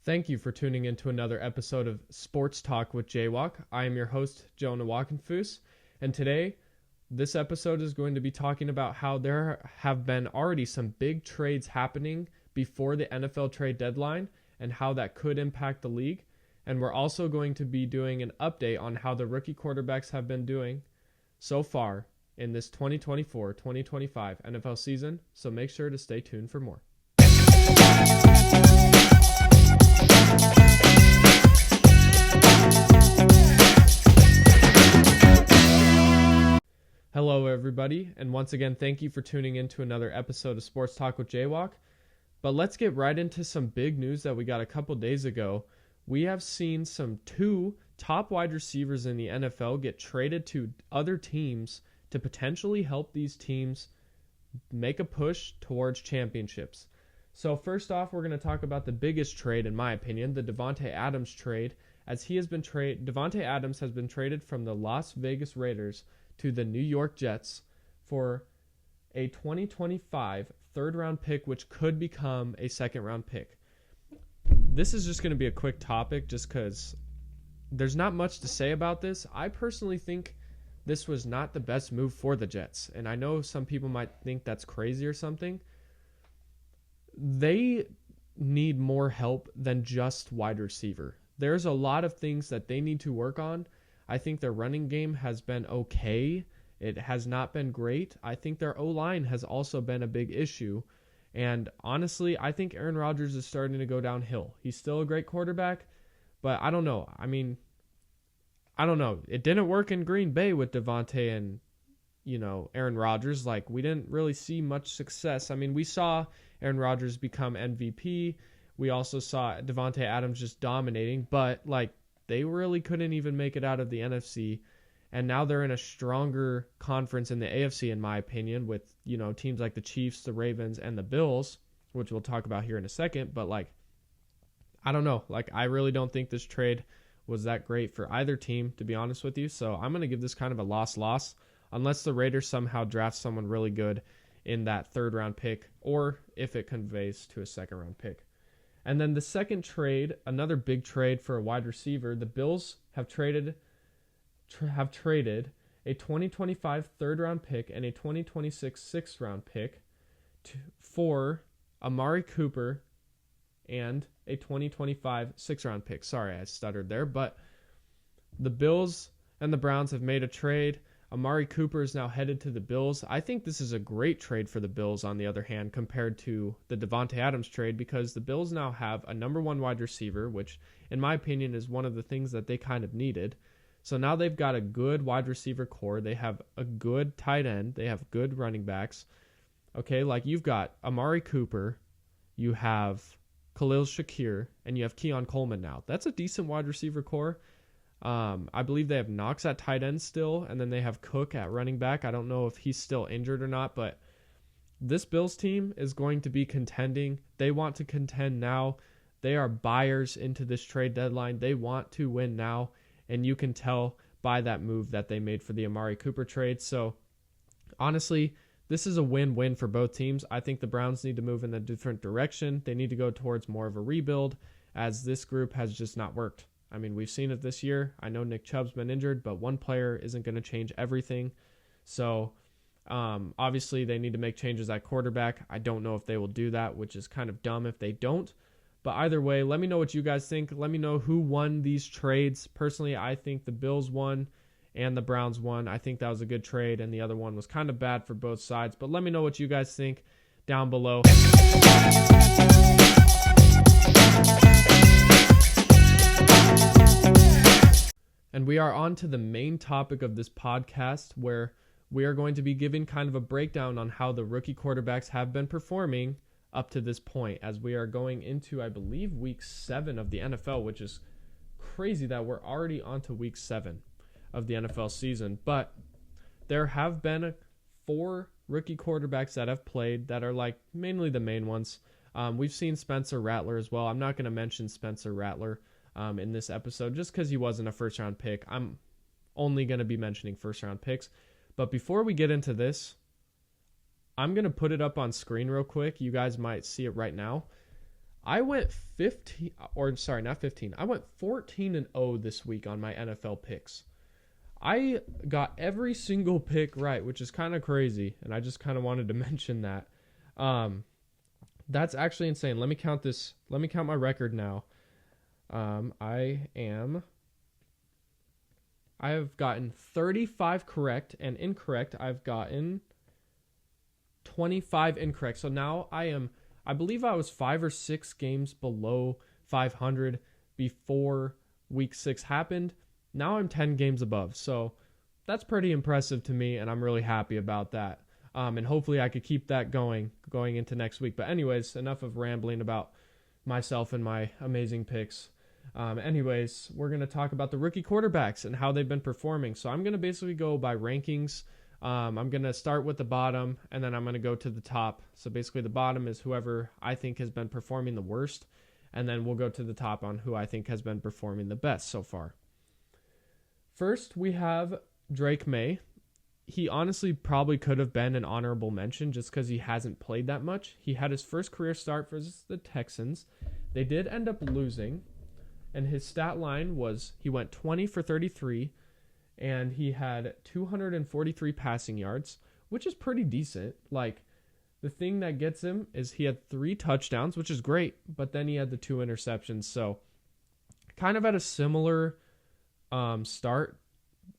Thank you for tuning in to another episode of Sports Talk with JWock. I am your host, JWock, and today, this episode is going to be talking about how there have been already some big trades happening before the NFL trade deadline and how that could impact the league. And we're also going to be doing an update on how the rookie quarterbacks have been doing so far in this 2024-2025 NFL season, so make sure to stay tuned for more. Hello, everybody, and once again, thank you for tuning in to another episode of Sports Talk with JWock. But let's get right into some big news that we got a couple days ago. We have seen two top wide receivers in the NFL get traded to other teams to potentially help these teams make a push towards championships. So first off, we're going to talk about the biggest trade, in my opinion, the Davante Adams trade, as Davante Adams has been traded from the Las Vegas Raiders to the New York Jets for a 2025 third-round pick, which could become a second-round pick. This is just going to be a quick topic just because there's not much to say about this. I personally think this was not the best move for the Jets, and I know some people might think that's crazy or something. They need more help than just wide receiver. There's a lot of things that they need to work on. I think their running game has been okay. It has not been great. I think their O-line has also been a big issue. And honestly, I think Aaron Rodgers is starting to go downhill. He's still a great quarterback, but I don't know. I don't know. It didn't work in Green Bay with Davante and, Aaron Rodgers. We didn't really see much success. We saw Aaron Rodgers become MVP. We also saw Davante Adams just dominating, but they really couldn't even make it out of the NFC. And now they're in a stronger conference in the AFC, in my opinion, with, teams like the Chiefs, the Ravens, and the Bills, which we'll talk about here in a second. But I don't know. I really don't think this trade was that great for either team, to be honest with you. So I'm going to give this kind of a loss, unless the Raiders somehow draft someone really good in that third-round pick, or if it conveys to a second-round pick. And then the second trade, another big trade for a wide receiver, the Bills have traded a 2025 third-round pick and a 2026 sixth-round pick for Amari Cooper and a 2025 sixth-round pick. Sorry, I stuttered there, but the Bills and the Browns have made a trade. Amari Cooper is now headed to the Bills. I think this is a great trade for the Bills, on the other hand, compared to the Davante Adams trade, because the Bills now have a number one wide receiver, which, in my opinion, is one of the things that they kind of needed. So now they've got a good wide receiver core. They have a good tight end. They have good running backs. Okay, you've got Amari Cooper, you have Khalil Shakir, and you have Keon Coleman now. That's a decent wide receiver core. I believe they have Knox at tight end still, and then they have Cook at running back. I don't know if he's still injured or not, but this Bills team is going to be contending. They want to contend now. They are buyers into this trade deadline. They want to win now, and you can tell by that move that they made for the Amari Cooper trade. So, honestly, this is a win-win for both teams. I think the Browns need to move in a different direction. They need to go towards more of a rebuild, as this group has just not worked. We've seen it this year. I know Nick Chubb's been injured, but one player isn't going to change everything. So, obviously, they need to make changes at quarterback. I don't know if they will do that, which is kind of dumb if they don't. But either way, let me know what you guys think. Let me know who won these trades. Personally, I think the Bills won and the Browns won. I think that was a good trade, and the other one was kind of bad for both sides. But let me know what you guys think down below. And we are on to the main topic of this podcast, where we are going to be giving kind of a breakdown on how the rookie quarterbacks have been performing up to this point, as we are going into, I believe, week 7 of the NFL, which is crazy that we're already on to week 7 of the NFL season. But there have been 4 rookie quarterbacks that have played that are mainly the main ones. We've seen Spencer Rattler as well. I'm not going to mention Spencer Rattler in this episode just because he wasn't a first-round pick. I'm only going to be mentioning first-round picks. But before we get into this, I'm going to put it up on screen real quick. You guys might see it right now. I went 15, or sorry, not 15. I went 14-0 this week on my NFL picks. I got every single pick right, which is kind of crazy, and I just kind of wanted to mention that. That's actually insane. Let me count this. Let me count my record now. I have gotten 35 correct, and incorrect I've gotten 25 incorrect. So now I believe I was 5 or 6 games below 500 before week 6 happened. Now I'm 10 games above. So that's pretty impressive to me, and I'm really happy about that. And hopefully I could keep that going into next week. But anyways, enough of rambling about myself and my amazing picks. Anyways, we're going to talk about the rookie quarterbacks and how they've been performing. So I'm going to basically go by rankings. I'm going to start with the bottom, and then I'm going to go to the top. So basically the bottom is whoever I think has been performing the worst, and then we'll go to the top on who I think has been performing the best so far. First, we have Drake May. He honestly probably could have been an honorable mention just because he hasn't played that much. He had his first career start versus the Texans. They did end up losing, and his stat line was he went 20 for 33, and he had 243 passing yards, which is pretty decent. Like, the thing that gets him is he had 3 touchdowns, which is great, but then he had the 2 interceptions. So kind of at a similar start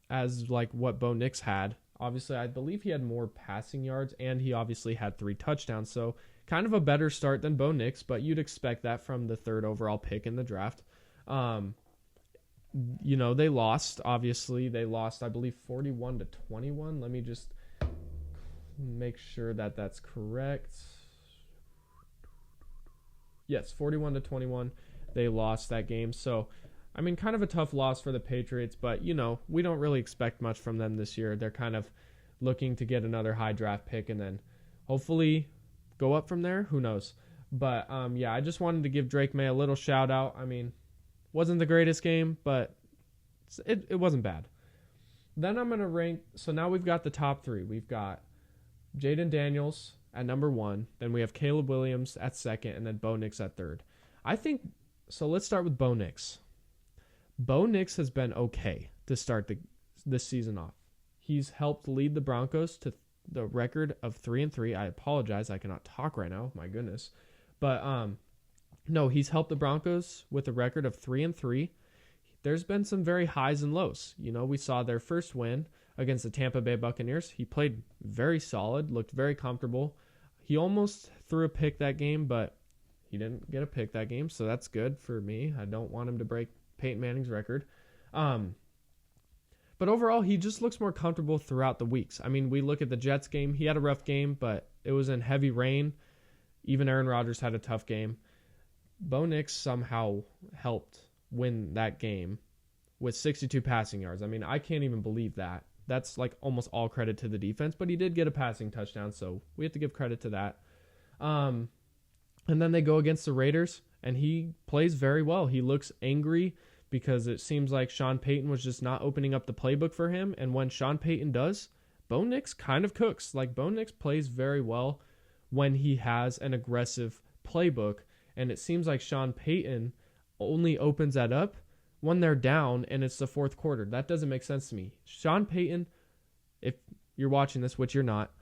as like what Bo Nix had. Obviously, I believe he had more passing yards, and he obviously had 3 touchdowns. So kind of a better start than Bo Nix, but you'd expect that from the 3rd overall pick in the draft. They lost. Obviously, they lost, I believe, 41-21. Let me just make sure that that's correct. Yes, 41-21. They lost that game. So, I mean, kind of a tough loss for the Patriots, but, we don't really expect much from them this year. They're kind of looking to get another high draft pick and then hopefully go up from there. Who knows? But, I just wanted to give Drake May a little shout out. I mean, wasn't the greatest game, but it wasn't bad. Then I'm going to rank. So now we've got the top 3. We've got Jaden Daniels at number 1. Then we have Caleb Williams at 2nd, and then Bo Nix at 3rd. So let's start with Bo Nix. Bo Nix has been okay to start this season off. He's helped lead the Broncos to the record of 3-3. I apologize, I cannot talk right now. My goodness. But no, he's helped the Broncos with a record of 3-3. There's been some very highs and lows. We saw their first win against the Tampa Bay Buccaneers. He played very solid, looked very comfortable. He almost threw a pick that game, but he didn't get a pick that game, so that's good for me. I don't want him to break Peyton Manning's record. But overall, he just looks more comfortable throughout the weeks. I mean, we look at the Jets game. He had a rough game, but it was in heavy rain. Even Aaron Rodgers had a tough game. Bo Nix somehow helped win that game with 62 passing yards. I mean, I can't even believe that. That's like almost all credit to the defense, but he did get a passing touchdown, so we have to give credit to that. And then they go against the Raiders, and he plays very well. He looks angry because it seems like Sean Payton was just not opening up the playbook for him. And when Sean Payton does, Bo Nix kind of cooks. Like, Bo Nix plays very well when he has an aggressive playbook. And it seems like Sean Payton only opens that up when they're down and it's the 4th quarter. That doesn't make sense to me. Sean Payton, if you're watching this, which you're not,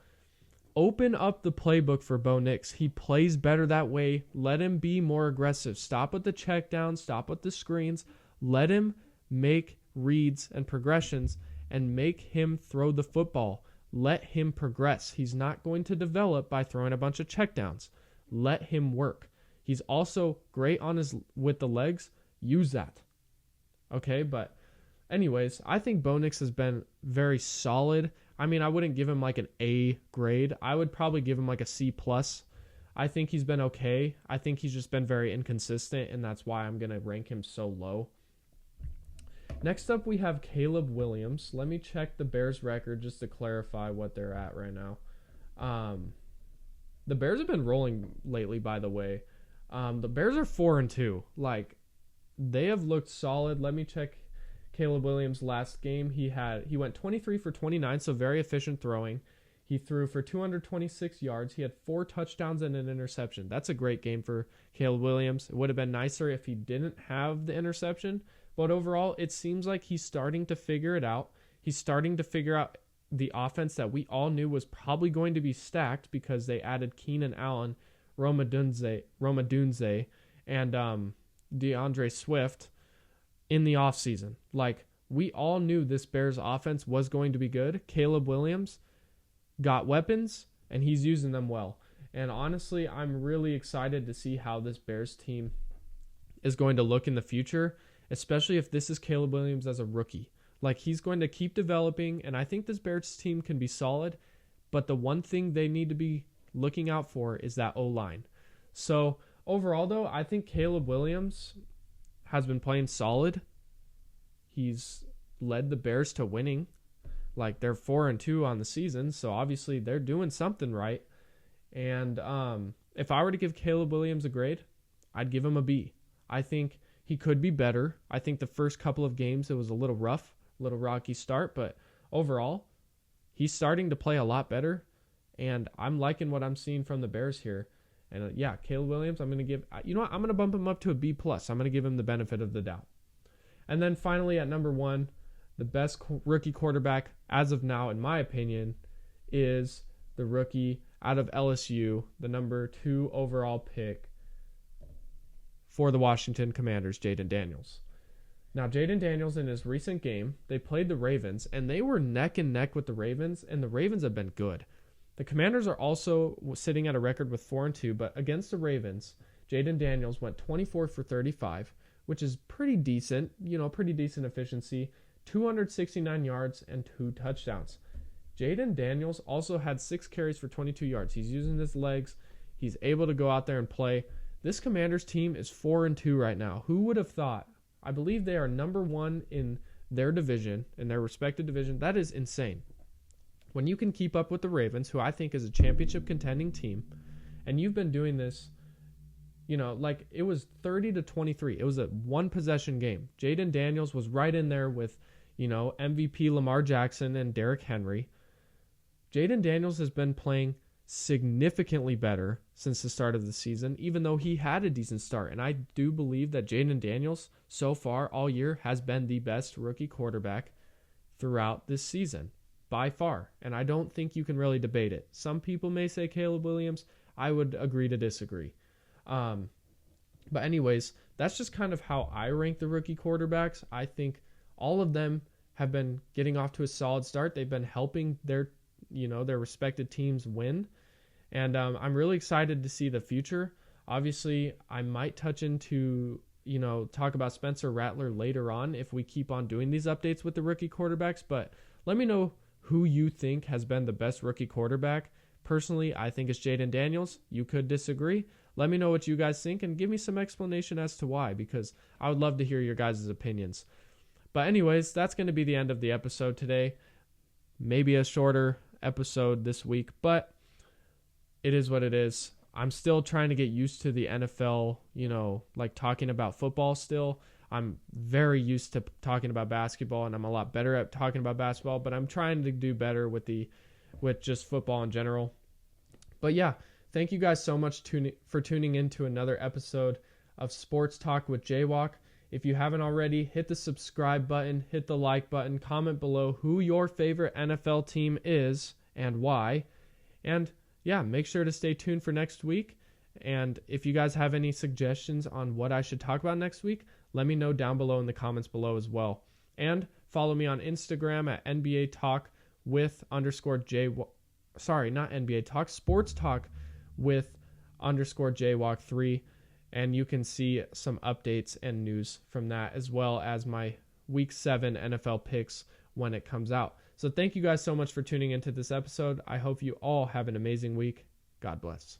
open up the playbook for Bo Nix. He plays better that way. Let him be more aggressive. Stop with the check down. Stop with the screens. Let him make reads and progressions and make him throw the football. Let him progress. He's not going to develop by throwing a bunch of checkdowns. Let him work. He's also great with the legs. Use that. Okay, but anyways, I think Bo Nix has been very solid. I mean, I wouldn't give him like an A grade. I would probably give him like a C+. I think he's been okay. I think he's just been very inconsistent, and that's why I'm going to rank him so low. Next up, we have Caleb Williams. Let me check the Bears record just to clarify what they're at right now. The Bears have been rolling lately, by the way. The Bears are 4-2. Like, they have looked solid. Let me check Caleb Williams' last game. He went 23 for 29, so very efficient throwing. He threw for 226 yards. He had 4 touchdowns and an interception. That's a great game for Caleb Williams. It would have been nicer if he didn't have the interception. But overall, it seems like he's starting to figure it out. He's starting to figure out the offense that we all knew was probably going to be stacked because they added Keenan Allen, Roma Dunze, and DeAndre Swift in the offseason. Like, we all knew this Bears offense was going to be good. Caleb Williams got weapons, and he's using them well. And honestly, I'm really excited to see how this Bears team is going to look in the future, especially if this is Caleb Williams as a rookie. Like, he's going to keep developing, and I think this Bears team can be solid, but the one thing they need to be looking out for is that O-line. So, overall, though, I think Caleb Williams has been playing solid. He's led the Bears to winning. Like, they're 4-2 on the season, so obviously they're doing something right. And if I were to give Caleb Williams a grade, I'd give him a B. I think he could be better. I think the first couple of games it was a little rough, a little rocky start, but overall, he's starting to play a lot better, and I'm liking what I'm seeing from the Bears here. And yeah, Caleb Williams, I'm going to give, I'm going to bump him up to a B+. I'm going to give him the benefit of the doubt. And then finally at number 1, the best rookie quarterback as of now, in my opinion, is the rookie out of LSU, the number 2 overall pick for the Washington Commanders, Jayden Daniels. Now, Jayden Daniels, in his recent game, they played the Ravens, and they were neck and neck with the Ravens, and the Ravens have been good. The Commanders are also sitting at a record with 4-2, but against the Ravens, Jayden Daniels went 24 for 35, which is pretty decent, pretty decent efficiency, 269 yards and 2 touchdowns. Jayden Daniels also had 6 carries for 22 yards. He's using his legs. He's able to go out there and play. This Commanders team is 4-2 right now. Who would have thought? I believe they are number 1 in their division, in their respective division. That is insane. When you can keep up with the Ravens, who I think is a championship contending team, and you've been doing this, like it was 30-23. It was a 1-possession game. Jayden Daniels was right in there with, MVP Lamar Jackson and Derrick Henry. Jayden Daniels has been playing significantly better since the start of the season, even though he had a decent start. And I do believe that Jayden Daniels, so far all year, has been the best rookie quarterback throughout this season, by far. And I don't think you can really debate it. Some people may say Caleb Williams. I would agree to disagree. But anyways, that's just kind of how I rank the rookie quarterbacks. I think all of them have been getting off to a solid start. They've been helping their respected teams win. And I'm really excited to see the future. Obviously, I might touch into, talk about Spencer Rattler later on if we keep on doing these updates with the rookie quarterbacks. But let me know who you think has been the best rookie quarterback. Personally, I think it's Jayden Daniels. You could disagree. Let me know what you guys think and give me some explanation as to why, because I would love to hear your guys' opinions. But anyways, that's going to be the end of the episode today. Maybe a shorter episode this week, but it is what it is. I'm still trying to get used to the NFL, like talking about football still. I'm very used to talking about basketball, and I'm a lot better at talking about basketball, but I'm trying to do better with just football in general. But yeah, thank you guys so much for tuning in to another episode of Sports Talk with JWock. If you haven't already, hit the subscribe button, hit the like button, comment below who your favorite NFL team is and why. And yeah, make sure to stay tuned for next week. And if you guys have any suggestions on what I should talk about next week, let me know down below in the comments below as well. And follow me on Instagram at NBA Talk with _ sorry, not NBA Talk, Sports Talk with _JWalk3. And you can see some updates and news from that, as well as my Week 7 NFL picks when it comes out. So thank you guys so much for tuning into this episode. I hope you all have an amazing week. God bless.